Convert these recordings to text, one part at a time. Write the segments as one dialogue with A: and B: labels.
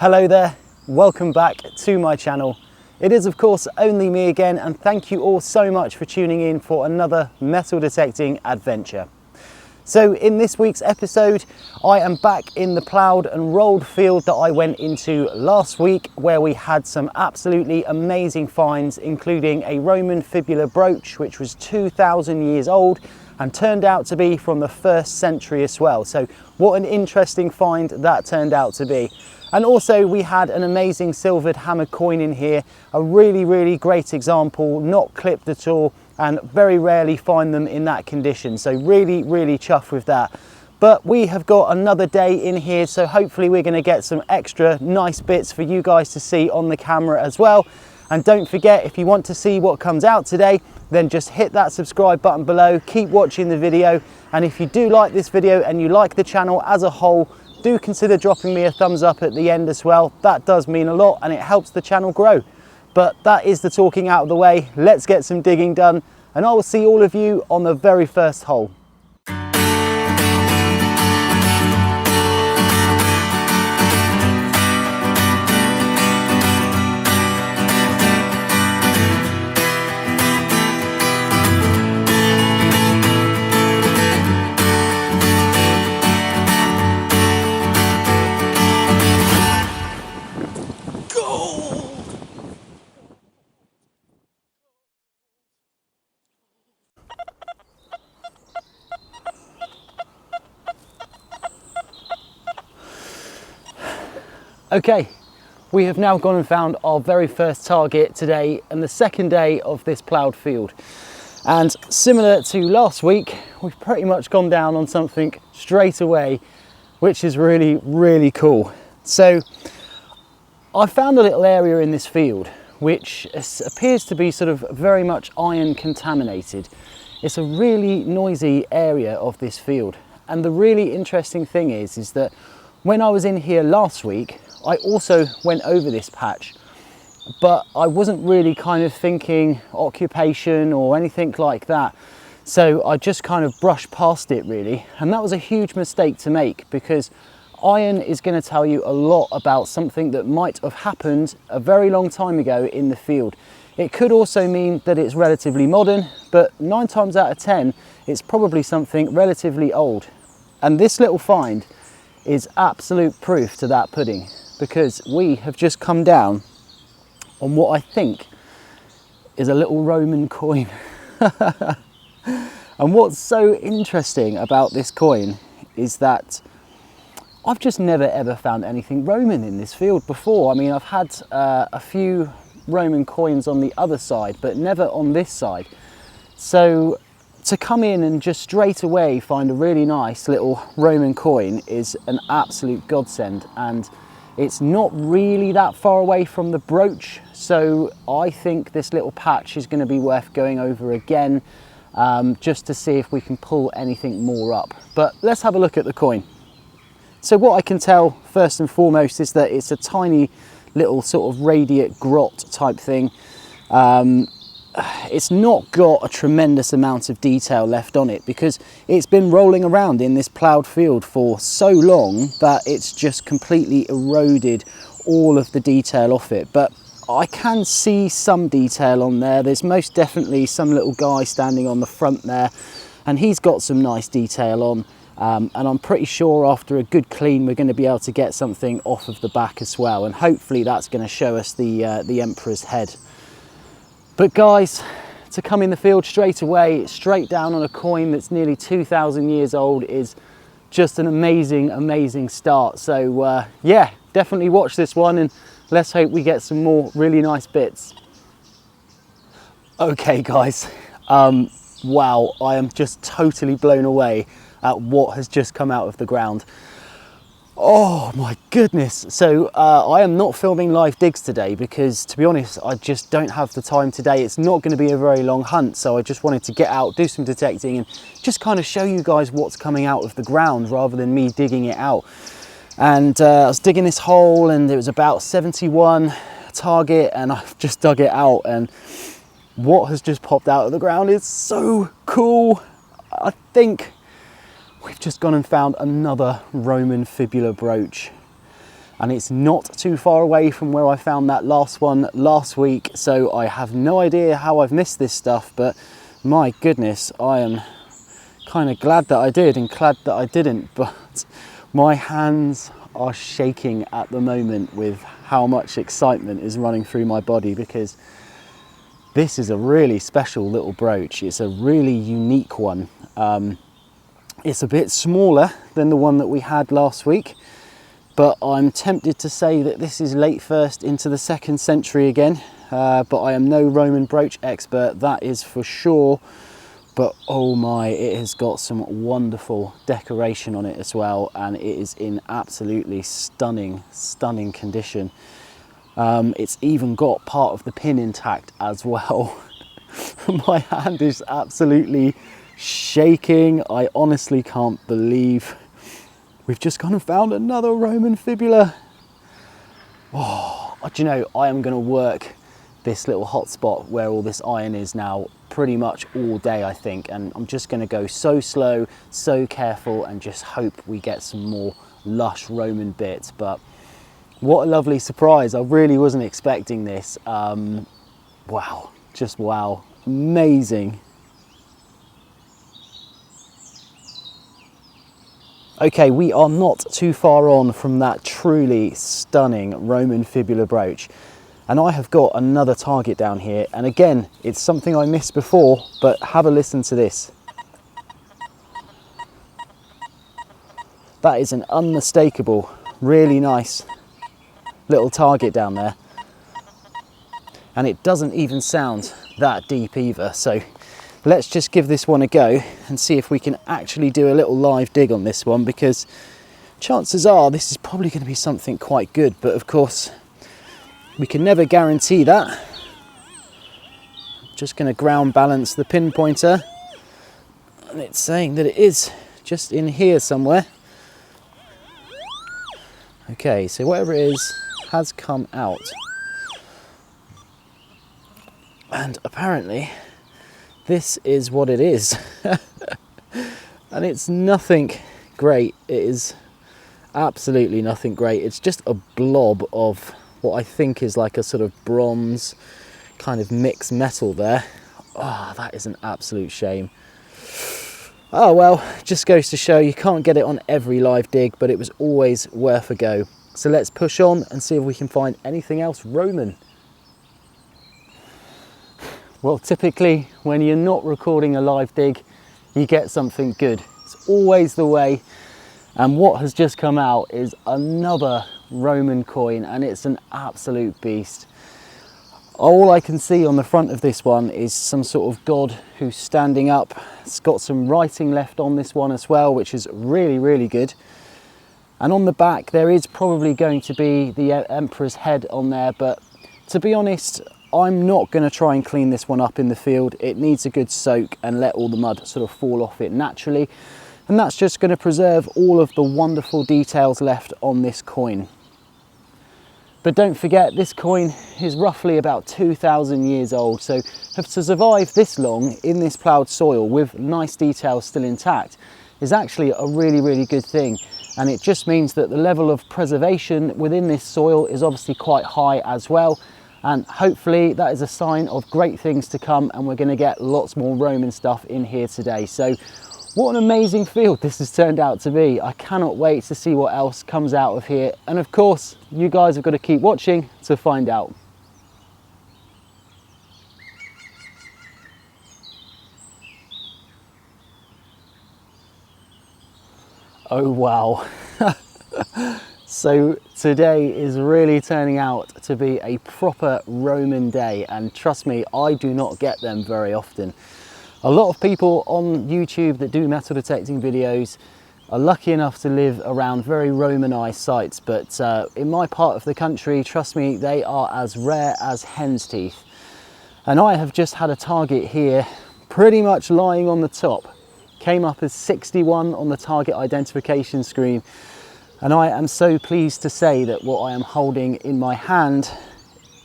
A: Hello there, welcome back to my channel. It is of course only me again, and thank you all so much for tuning in for another metal detecting adventure. So in this week's episode, I am back in the ploughed and rolled field that I went into last week, where we had some absolutely amazing finds, including a Roman fibula brooch, which was 2,000 years old and turned out to be from the 1st century as well. So what an interesting find that turned out to be. And also we had an amazing silvered hammered coin in here, a really great example, not clipped at all, and very rarely find them in that condition. So really chuffed with that. But we have got another day in here, so hopefully we're going to get some extra nice bits for you guys to see on the camera as well. And don't forget, if you want to see what comes out today, then just hit that subscribe button below, keep watching the video, and if you do like this video and you like the channel as a whole, do consider dropping me a thumbs up at the end as well. That does mean a lot and it helps the channel grow. But that is the talking out of the way. Let's get some digging done, and I will see all of you on the very first hole. Okay, we have now gone and found our very first target today and the second day of this ploughed field. And similar to last week, we've pretty much gone down on something straight away, which is really cool. So I found a little area in this field which appears to be sort of very much iron contaminated. It's a really noisy area of this field. And the really interesting thing is that when I was in here last week, I also went over this patch, but I wasn't really kind of thinking occupation or anything like that. So I just kind of brushed past it really. And that was a huge mistake to make, because iron is going to tell you a lot about something that might have happened a very long time ago in the field. It could also mean that it's relatively modern, but 9 times out of 10, it's probably something relatively old. And this little find is absolute proof to that pudding, because we have just come down on what I think is a little Roman coin. And what's so interesting about this coin is that I've just never ever found anything Roman in this field before. I mean, I've had a few Roman coins on the other side, but never on this side. So to come in and just straight away find a really nice little Roman coin is an absolute godsend. And it's not really that far away from the brooch, so I think this little patch is going to be worth going over again, just to see if we can pull anything more up. But let's have a look at the coin. So what I can tell first and foremost is that it's a tiny little sort of radiate grot type thing. It's not got a tremendous amount of detail left on it, because it's been rolling around in this ploughed field for so long that it's just completely eroded all of the detail off it. But I can see some detail on there. There's most definitely some little guy standing on the front there, and he's got some nice detail on. And I'm pretty sure after a good clean we're going to be able to get something off of the back as well, and hopefully that's going to show us the emperor's head. But guys, to come in the field straight away, straight down on a coin that's nearly 2,000 years old is just an amazing start. So yeah, definitely watch this one, and let's hope we get some more really nice bits. Okay guys, wow, I am just totally blown away at what has just come out of the ground. Oh my goodness. So I am not filming live digs today because, to be honest, I just don't have the time today. It's not going to be a very long hunt, so I just wanted to get out, do some detecting, and just kind of show you guys what's coming out of the ground rather than me digging it out. And I was digging this hole and it was about 71 target, and I've just dug it out, and what has just popped out of the ground is so cool. I think we've just gone and found another Roman fibula brooch. and it's not too far away from where I found that last one last week, so I have no idea how I've missed this stuff, but my goodness, I am kind of glad that I did and glad that I didn't, but my hands are shaking at the moment with how much excitement is running through my body, because this is a really special little brooch. It's a really unique one. It's a bit smaller than the one that we had last week, but I'm tempted to say that this is late 1st into the 2nd century again, but I am no Roman brooch expert, that is for sure. But oh my, it has got some wonderful decoration on it as well, and it is in absolutely stunning condition. It's even got part of the pin intact as well. My hand is absolutely shaking. I honestly can't believe we've just gone and found another Roman fibula. Oh, do you know, I am going to work this little hot spot where all this iron is now pretty much all day, I think, and I'm just going to go so slow, so careful, and just hope we get some more lush Roman bits. But what a lovely surprise. I really wasn't expecting this. Wow, just wow, amazing. Okay, we are not too far on from that truly stunning Roman fibula brooch. And I have got another target down here, and again, it's something I missed before, but have a listen to this. That is an unmistakable, really nice little target down there. And it doesn't even sound that deep either, so let's just give this one a go and see if we can actually do a little live dig on this one, because chances are this is probably going to be something quite good, but of course, we can never guarantee that. Just going to ground balance the pinpointer, and it's saying that it is just in here somewhere. Okay, so whatever it is has come out, and apparently this is what it is. And it's nothing great. It is absolutely nothing great. It's just a blob of what I think is like a sort of bronze kind of mixed metal there. Oh, that is an absolute shame. Oh well, just goes to show you can't get it on every live dig, but it was always worth a go. So let's push on and see if we can find anything else Roman. Well, typically when you're not recording a live dig, you get something good. It's always the way. And what has just come out is another Roman coin, and it's an absolute beast. All I can see on the front of this one is some sort of god who's standing up. It's got some writing left on this one as well, which is really good. And on the back there is probably going to be the emperor's head on there, but to be honest, I'm not going to try and clean this one up in the field. It needs a good soak and let all the mud sort of fall off it naturally. And that's just going to preserve all of the wonderful details left on this coin. But don't forget, this coin is roughly about 2,000 years old, so to survive this long in this ploughed soil with nice details still intact is actually a really good thing. And it just means that the level of preservation within this soil is obviously quite high as well. And hopefully that is a sign of great things to come, and we're going to get lots more Roman stuff in here today. So what an amazing field this has turned out to be. I cannot wait to see what else comes out of here. And of course, you guys have got to keep watching to find out. Oh wow. So today is really turning out to be a proper Roman day, and trust me, I do not get them very often. A lot of people on YouTube that do metal detecting videos are lucky enough to live around very Romanized sites, but in my part of the country, trust me, they are as rare as hen's teeth. And I have just had a target here pretty much lying on the top. Came up as 61 on the target identification screen, and I am so pleased to say that what I am holding in my hand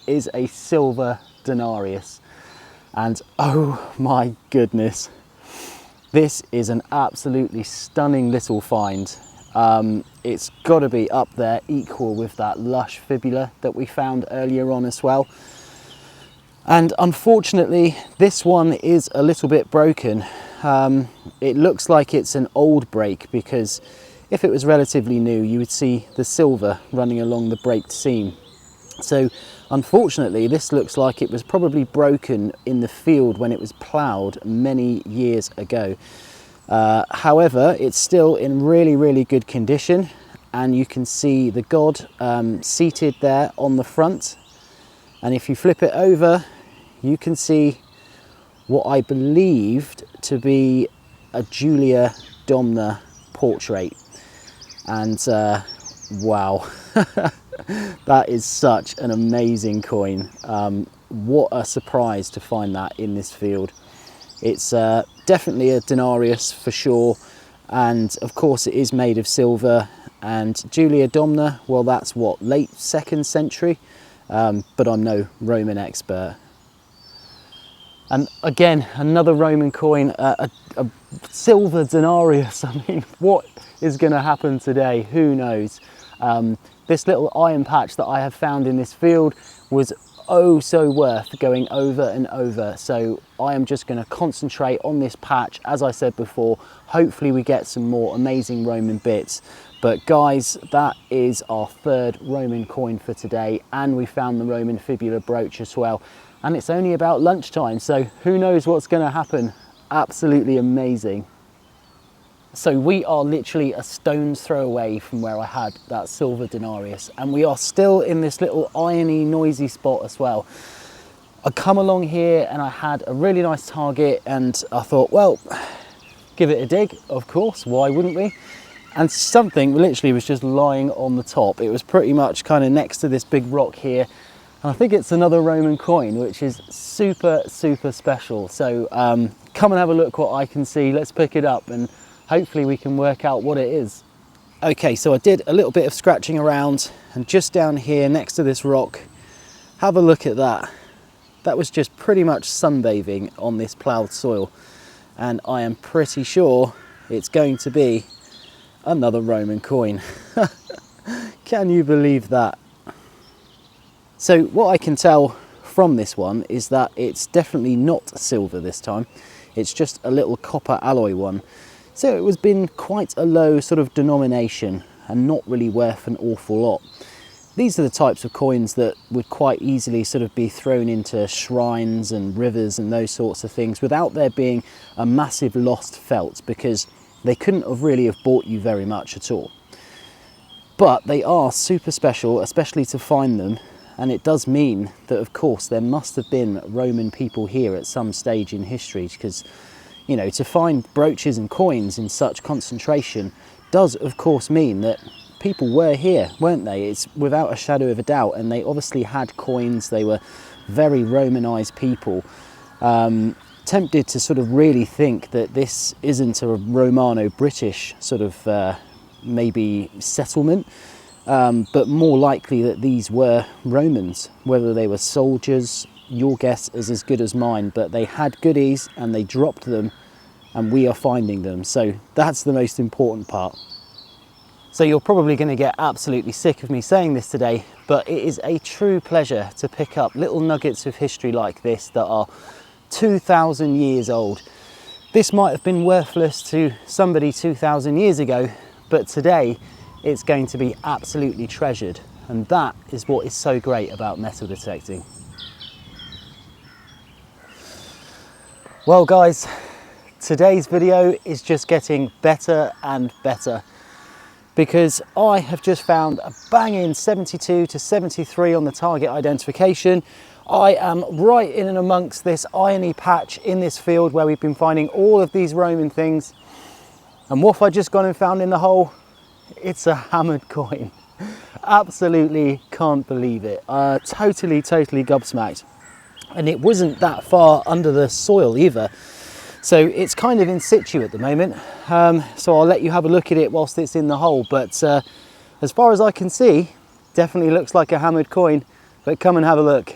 A: is a silver denarius. And oh my goodness, this is an absolutely stunning little find. It's got to be up there, equal with that lush fibula that we found earlier on as well. And unfortunately, this one is a little bit broken. It looks like it's an old break, because if it was relatively new, you would see the silver running along the braked seam. So unfortunately, this looks like it was probably broken in the field when it was ploughed many years ago. However, it's still in really good condition, and you can see the god seated there on the front. And if you flip it over, you can see what I believed to be a Julia Domna portrait. And wow, that is such an amazing coin. What a surprise to find that in this field. It's definitely a denarius for sure, and of course it is made of silver. And Julia Domna, well, that's what, late 2nd century, but I'm no Roman expert. And again, another Roman coin, a silver denarius. I mean, what is going to happen today? Who knows? This little iron patch that I have found in this field was oh so worth going over and over. So I am just going to concentrate on this patch. As I said before, hopefully we get some more amazing Roman bits. But guys, that is our 3rd Roman coin for today, and we found the Roman fibula brooch as well. And it's only about lunchtime, so who knows what's going to happen. Absolutely amazing. So we are literally a stone's throw away from where I had that silver denarius, and we are still in this little irony, noisy spot as well. I come along here and I had a really nice target, and I thought, well, give it a dig, of course, why wouldn't we? And something literally was just lying on the top. It was pretty much kind of next to this big rock here. And I think it's another Roman coin, which is super special. So come and have a look what I can see. Let's pick it up and hopefully we can work out what it is. Okay, so I did a little bit of scratching around, and just down here next to this rock, have a look at that. That was just pretty much sunbathing on this ploughed soil. And I am pretty sure it's going to be another Roman coin. Can you believe that? So what I can tell from this one is that it's definitely not silver this time. It's just a little copper alloy one. So it was been quite a low sort of denomination and not really worth an awful lot. These are the types of coins that would quite easily sort of be thrown into shrines and rivers and those sorts of things without there being a massive loss felt, because they couldn't have really have bought you very much at all. But they are super special, especially to find them. And it does mean that, of course, there must have been Roman people here at some stage in history, because, you know, to find brooches and coins in such concentration does, of course, mean that people were here, weren't they? It's without a shadow of a doubt. And they obviously had coins. They were very Romanized people. Tempted to sort of really think that this isn't a Romano-British sort of maybe settlement. But more likely that these were Romans. Whether they were soldiers, your guess is as good as mine, but they had goodies and they dropped them, and we are finding them. So that's the most important part. So you're probably going to get absolutely sick of me saying this today, but it is a true pleasure to pick up little nuggets of history like this that are 2,000 years old. This might have been worthless to somebody 2,000 years ago, but today it's going to be absolutely treasured, and that is what is so great about metal detecting. Well guys, today's video is just getting better and better, because I have just found a banging 72 to 73 on the target identification. I am right in and amongst this irony patch in this field where we've been finding all of these Roman things, and what have I just gone and found in the hole? It's a hammered coin. Absolutely can't believe it. Totally gobsmacked. And it wasn't that far under the soil either. So it's kind of in situ at the moment. So I'll let you have a look at it whilst it's in the hole. But as far as I can see, definitely looks like a hammered coin. But come and have a look.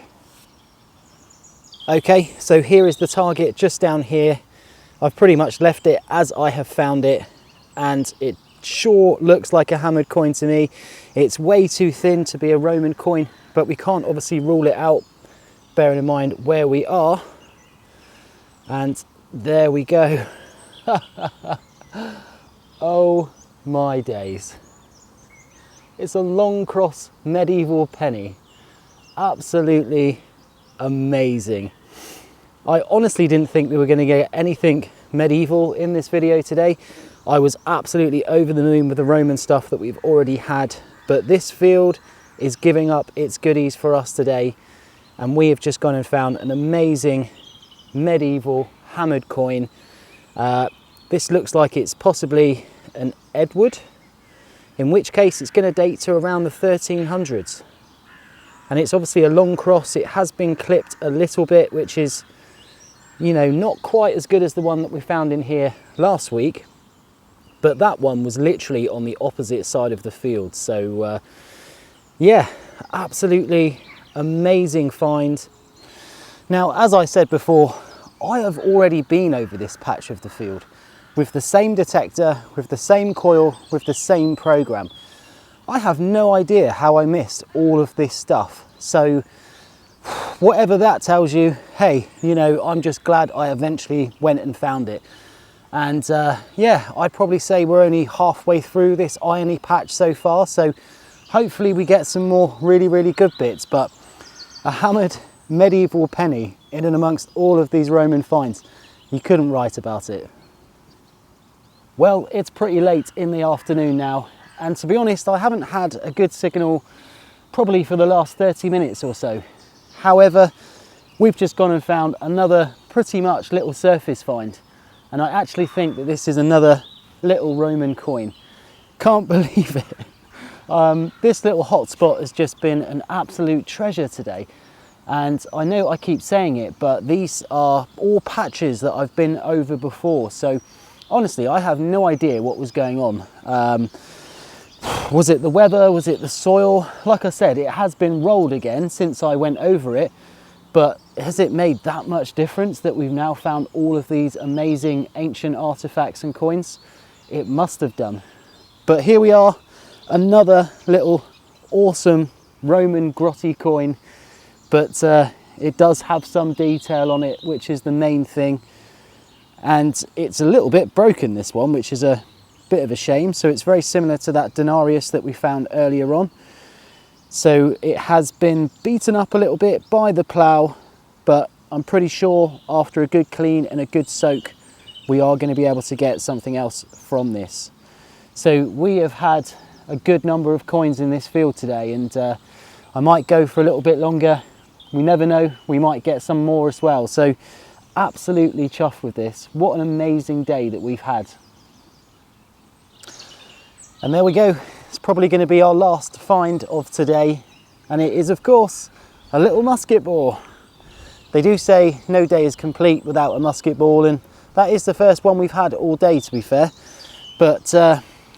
A: Okay, so here is the target just down here. I've pretty much left it as I have found it, and it sure looks like a hammered coin to me. It's way too thin to be a Roman coin, but we can't obviously rule it out, bearing in mind where we are. And there we go. Oh my days. It's a long cross medieval penny. Absolutely amazing. I honestly didn't think we were going to get anything medieval in this video today. I was absolutely over the moon with the Roman stuff that we've already had, but this field is giving up its goodies for us today, and we have just gone and found an amazing medieval hammered coin. This looks like it's possibly an Edward, in which case it's going to date to around the 1300s. And it's obviously a long cross. It has been clipped a little bit, which is, you know, not quite as good as the one that we found in here last week, but that one was literally on the opposite side of the field. So yeah, absolutely amazing find. Now, as I said before, I have already been over this patch of the field with the same detector, with the same coil, with the same program. I have no idea how I missed all of this stuff. So whatever that tells you, hey, you know, I'm just glad I eventually went and found it. And yeah, I'd probably say we're only halfway through this irony patch so far, so hopefully we get some more really good bits. But a hammered medieval penny in and amongst all of these Roman finds, you couldn't write about it. Well, it's pretty late in the afternoon now, and to be honest, I haven't had a good signal probably for the last 30 minutes or so. However, we've just gone and found another pretty much little surface find, and I actually think that this is another little Roman coin. Can't believe it. This little hotspot has just been an absolute treasure today. And I know I keep saying it, but these are all patches that I've been over before. So honestly, I have no idea what was going on. Was it the weather? Was it the soil? Like I said, it has been rolled again since I went over it. But has it made that much difference that we've now found all of these amazing ancient artifacts and coins? It must have done. But here we are, another little awesome Roman grotty coin. But it does have some detail on it, which is the main thing. And it's a little bit broken, this one, which is a bit of a shame. So it's very similar to that denarius that we found earlier on. So it has been beaten up a little bit by the plough, but I'm pretty sure after a good clean and a good soak, we are going to be able to get something else from this. So we have had a good number of coins in this field today, and I might go for a little bit longer. We never know, we might get some more as well. So absolutely chuffed with this. What an amazing day that we've had. And there we go. It's probably going to be our last find of today, and it is of course a little musket ball. They do say no day is complete without a musket ball, and that is the first one we've had all day, to be fair. But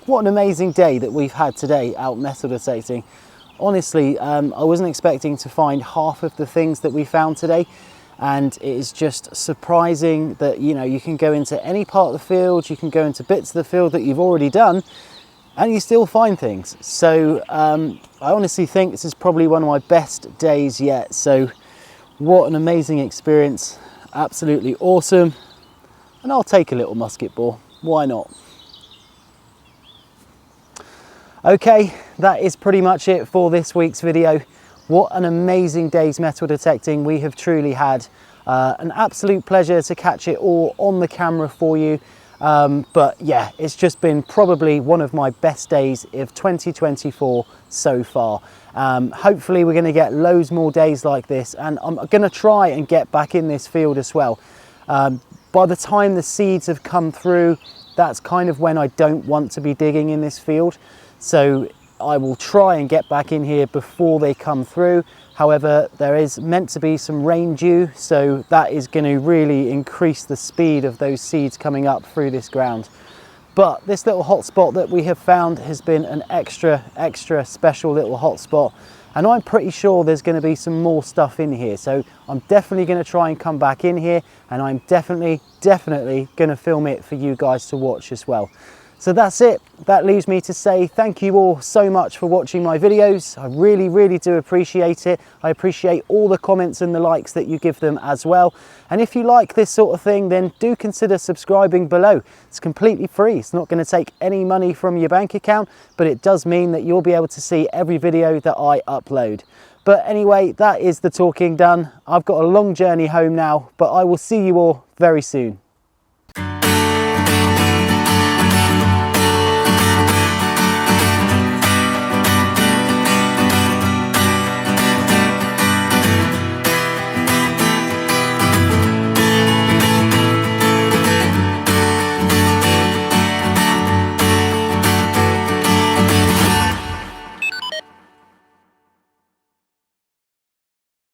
A: what an amazing day that we've had today out metal detecting. Honestly, I wasn't expecting to find half of the things that we found today, and it is just surprising that, you know, you can go into any part of the field, you can go into bits of the field that you've already done, and you still find things. So I honestly think this is probably one of my best days yet. So what an amazing experience, absolutely awesome. And I'll take a little musket ball, why not? Okay, that is pretty much it for this week's video. What an amazing day's metal detecting we have truly had. An absolute pleasure to catch it all on the camera for you. But yeah, it's just been probably one of my best days of 2024 so far. Hopefully we're going to get loads more days like this, and I'm going to try and get back in this field as well. By the time the seeds have come through, that's kind of when I don't want to be digging in this field. So I will try and get back in here before they come through. However, there is meant to be some rain due, so that is going to really increase the speed of those seeds coming up through this ground. But this little hotspot that we have found has been an extra special little hotspot, and I'm pretty sure there's going to be some more stuff in here. So I'm definitely going to try and come back in here, and I'm definitely going to film it for you guys to watch as well. So that's it. That leaves me to say thank you all so much for watching my videos. I really do appreciate it. I appreciate all the comments and the likes that you give them as well. And if you like this sort of thing, then do consider subscribing below. It's completely free. It's not going to take any money from your bank account, but it does mean that you'll be able to see every video that I upload. But anyway, that is the talking done. I've got a long journey home now, but I will see you all very soon.